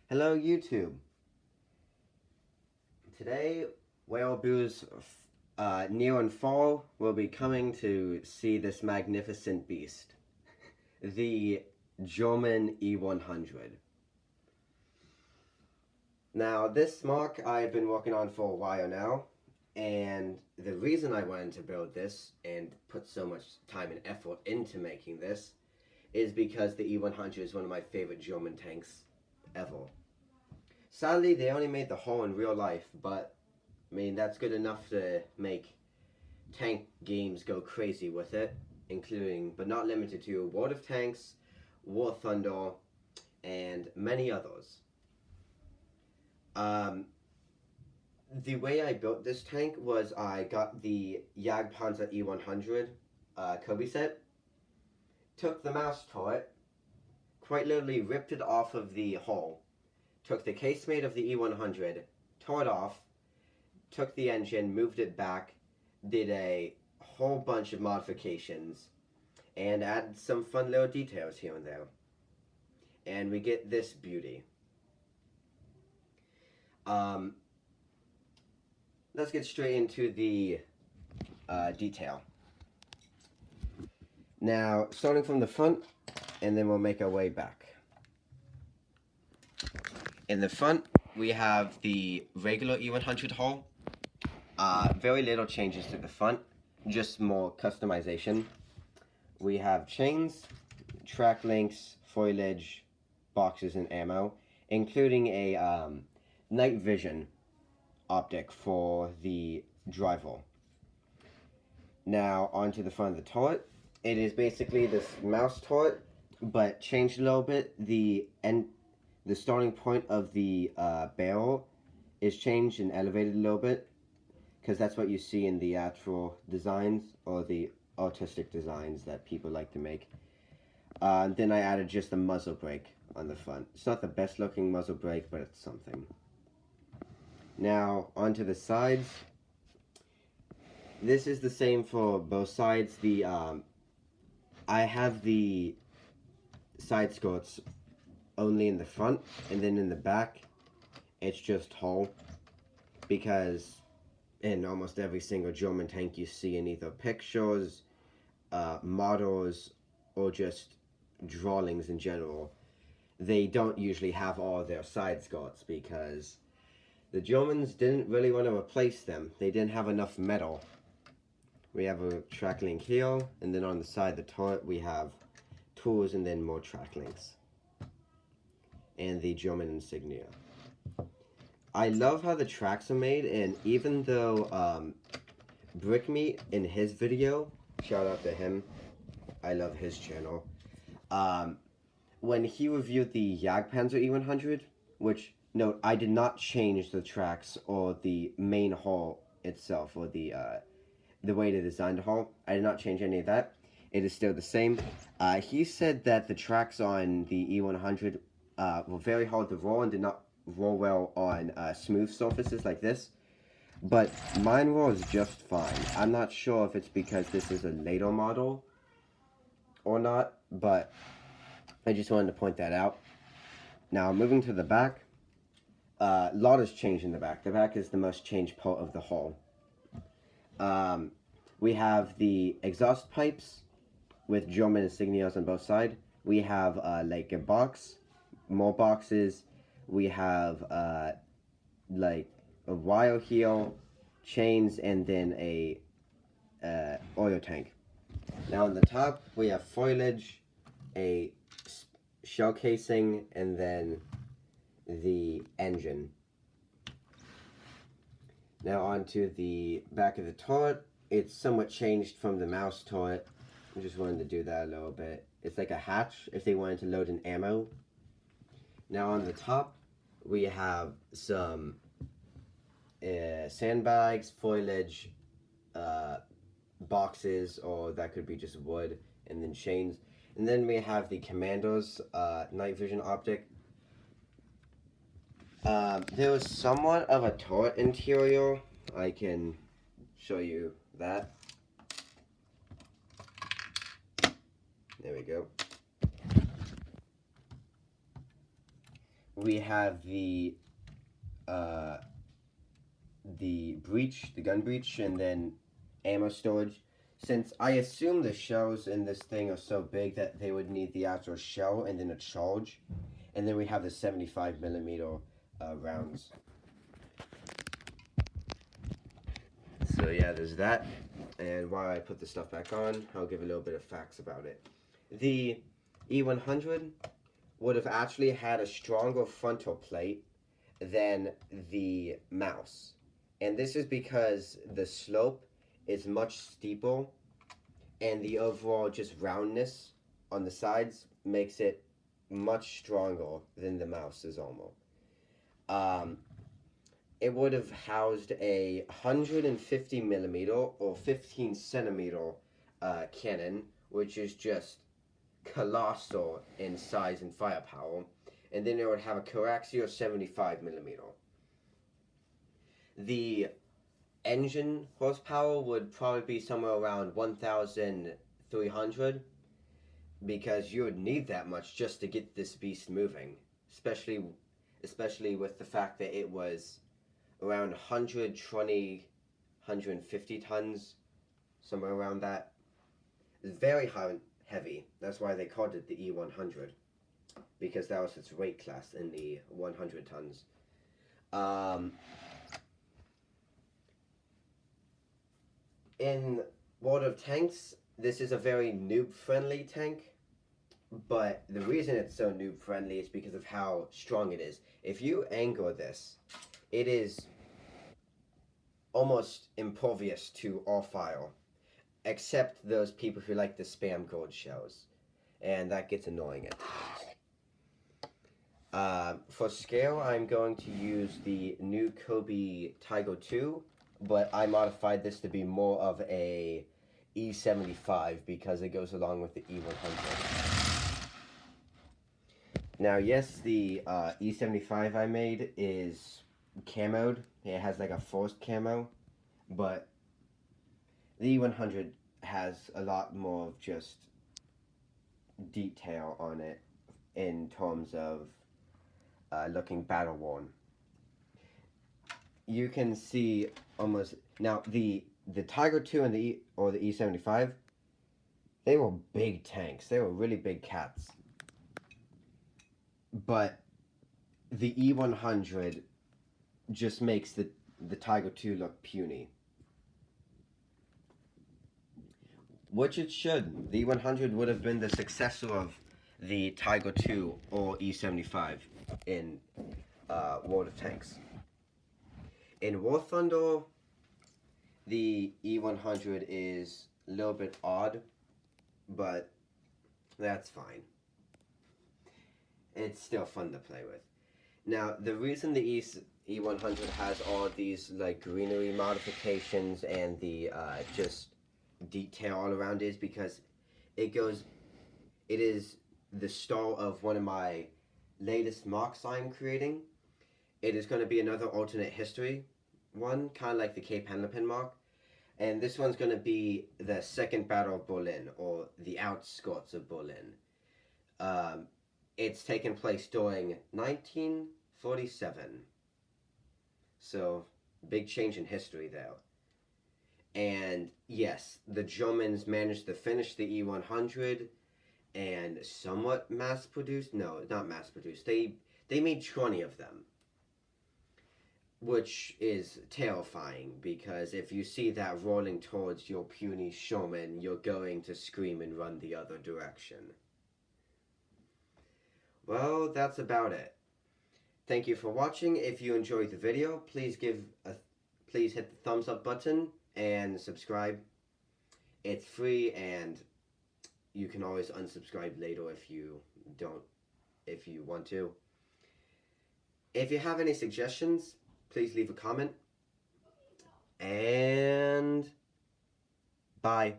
Hello YouTube. Today, Whalebu's Neil and Fall will be coming to see this magnificent beast, the German E-100. Now, this MOC I've been working on for a while now, and the reason I wanted to build this and put so much time and effort into making this is because the E-100 is one of my favorite German tanks ever. Sadly, they only made the hull in real life, but I mean, that's good enough to make tank games go crazy with it, including, but not limited to, World of Tanks, War Thunder, and many others. The way I built this tank was I got the Jagdpanzer E-100 COBi set, took the mouse turret, quite literally ripped it off of the hull, took the casemate of the E-100, tore it off, took the engine, moved it back, did a whole bunch of modifications, and added some fun little details here and there. And we get this beauty. Let's get straight into the detail. Now, starting from the front, and then we'll make our way back. In the front, we have the regular E-100 hull. Very little changes to the front, just more customization. We have chains, track links, foliage, boxes, and ammo, including a night vision optic for the driver. Now, onto the front of the turret. It is basically this mouse turret, but changed a little bit. The starting point of the barrel is changed and elevated a little bit, because that's what you see in the actual designs, or the artistic designs that people like to make. Then I added just a muzzle brake on the front. It's not the best looking muzzle brake, but it's something. Now, onto the sides. This is the same for both sides. I have the side skirts only in the front, and then in the back, it's just hull, because in almost every single German tank you see in either pictures, models, or just drawings in general, they don't usually have all their side skirts, because the Germans didn't really want to replace them. They didn't have enough metal. We have a track link here, and then on the side of the turret we have tools and then more track links. And the German insignia. I love how the tracks are made, and even though Brickmeat in his video, shout out to him, I love his channel, when he reviewed the Jagdpanzer E-100, which, note, I did not change the tracks or the main hull itself, or the way to design the hull. I did not change any of that. It is still the same. He said that the tracks on the E-100 were very hard to roll and did not roll well on smooth surfaces like this. But mine rolls just fine. I'm not sure if it's because this is a later model or not, but I just wanted to point that out. Now, moving to the back. A lot has changed in the back. The back is the most changed part of the hull. We have the exhaust pipes with German insignias on both sides. We have like a box, more boxes. We have like a wire here, chains, and then a oil tank. Now on the top we have foliage, a shell casing, and then the engine. Now onto the back of the turret. It's somewhat changed from the mouse turret. I just wanted to do that a little bit. It's like a hatch if they wanted to load in ammo. Now on the top we have some sandbags, foliage, boxes, or that could be just wood, and then chains. And then we have the commando's night vision optic. There was somewhat of a turret interior. I can show you that. There we go. we have the breech, the gun breech, and then ammo storage. Since I assume the shells in this thing are so big that they would need the actual shell and then a charge. And then we have the 75mm rounds. So yeah, there's that. And while I put the stuff back on, I'll give a little bit of facts about it. The E-100 would have actually had a stronger frontal plate than the mouse. And this is because the slope is much steeper, and the overall just roundness on the sides makes it much stronger than the mouse's armor. It would have housed a 150mm or 15cm cannon, which is just colossal in size and firepower. And then it would have a coaxial 75mm. The engine horsepower would probably be somewhere around 1,300, because you would need that much just to get this beast moving, especially with the fact that it was around 120, 150 tons, somewhere around that. It's very heavy. That's why they called it the E-100, because that was its weight class in the 100 tons. In World of Tanks, this is a very noob-friendly tank, but the reason it's so noob-friendly is because of how strong it is. If you angle this, it is almost impervious to all fire, except those people who like to spam gold shells, and that gets annoying at times. For scale, I'm going to use the new COBi Tiger 2, but I modified this to be more of a E75 because it goes along with the E100. Now, yes, the E75 I made is camoed. It has like a forced camo, but the E100 has a lot more of just detail on it in terms of looking battle worn. You can see almost now the Tiger 2 and the E75. They were big tanks. They were really big cats. But the E100 just makes the Tiger 2 look puny, which it should. The E100 would have been the successor of the Tiger 2 or E75 in World of Tanks. In War Thunder, the E100 is a little bit odd, but that's fine. It's still fun to play with. Now, the reason the E100 has all these like greenery modifications and the just detail all around is because it is the start of one of my latest MOCs I'm creating. It is going to be another alternate history one, kind of like the Cape Henlopen MOC. And this one's going to be the Second Battle of Berlin, or the outskirts of Berlin. It's taken place during 1947. So, big change in history there. And yes, the Germans managed to finish the E-100 and somewhat mass-produced. No, not mass-produced. They made 20 of them, which is terrifying, because if you see that rolling towards your puny Sherman, you're going to scream and run the other direction. Well, that's about it. Thank you for watching. If you enjoyed the video, please hit the thumbs up button and subscribe. It's free, and you can always unsubscribe later if you want to. If you have any suggestions, please leave a comment. And bye.